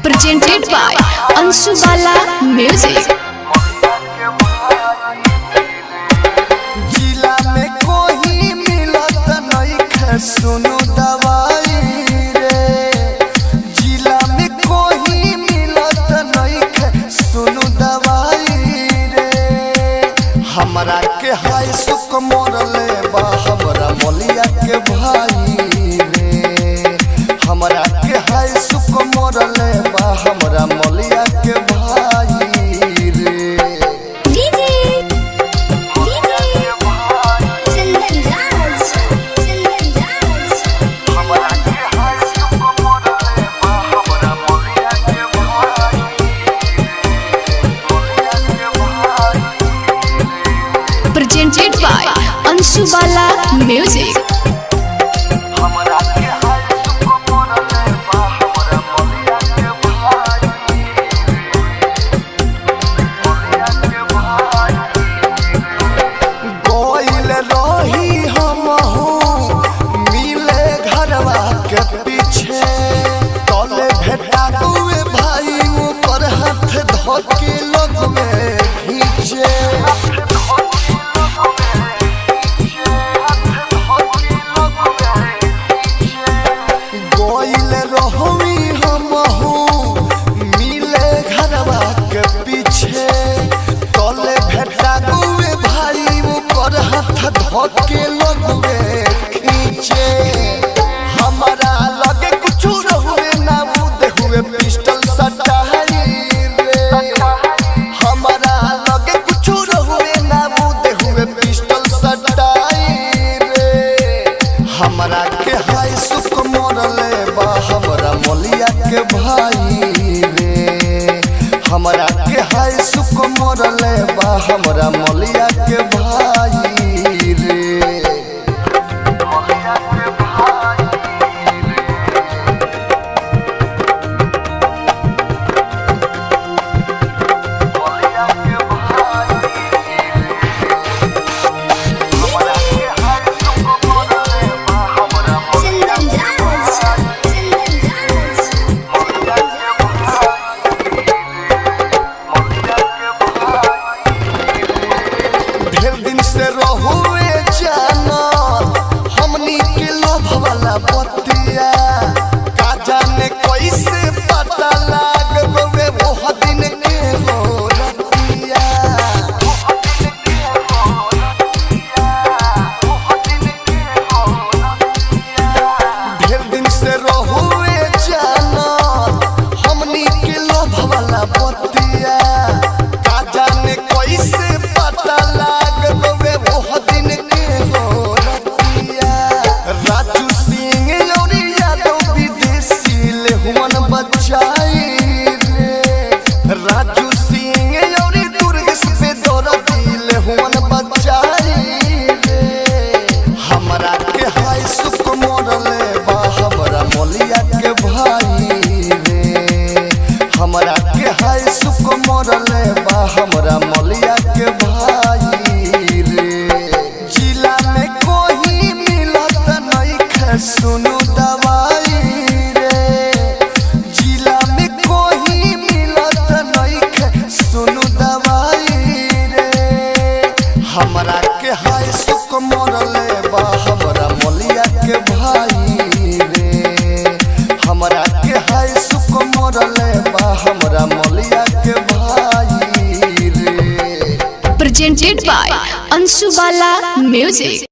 presented by Anshubala Music। जिला में कोई मिलत नइखे सुनो दवाई रे। जिला में कोई मिलत नइखे सुनो दवाई रे। हमरा के हाय सुख मोरले बा हमरा मोलिया के भाई रे। हमरा के हाय सुख मोरले बा हमरा मोलिया के भाई रे। Presented by Anshubala Music। पीछे तले भेटा हुए भाई ऊपर हाथ धोके लोग में खींचे। गोइल रहोई हमहू मिले घरवा के पीछे तले भेटा हुए भाई ऊपर हाथ धोके लोग में खींचे। हमारा लगे कुछ रहुए ना मुदे हुए पिस्टल सटाई रे। हमारा लगे कुछ रहुए ना मुदे हुए पिस्टल सटाई रे। हमरा के हाय सुख मोरले बा हमरा मोलिया के भाई रे। हमरा के हाय सुख मोरले बा हमरा मोलिया के भाई रे। रहुए जाना हमनी के लोभ वाला बतिया का जाने कैसे पता लाग गवे वो दिन के हो रतिया। ढेर दिन से रहुए जाना हमनी के लोभ वाला बतिया का जाने कैसे पता लाग राजू सिंह और यादव विदेशी ले हुन बचाई रे। राजू सिंह और दुर्गेश पे दौरा दिले हुन बचाई रे। हमरा के हाय सुख मोरले बा हमरा मोलिया के भाई रे। हमरा के हाय सुख मोरले बा हमरा मोलिया के भाई रे। जिला में कोई मिलत नइखे सुनो दवाई रे। जिला में कोई मिलत नइखे सुनो दवाई रे। हमरा के हाय सुख मोरले बा हमरा मोलिया के भाई रे। हमरा के हाय सुख मोरले बा हमरा मोलिया के भाई रे। Presented by Anshubala Music।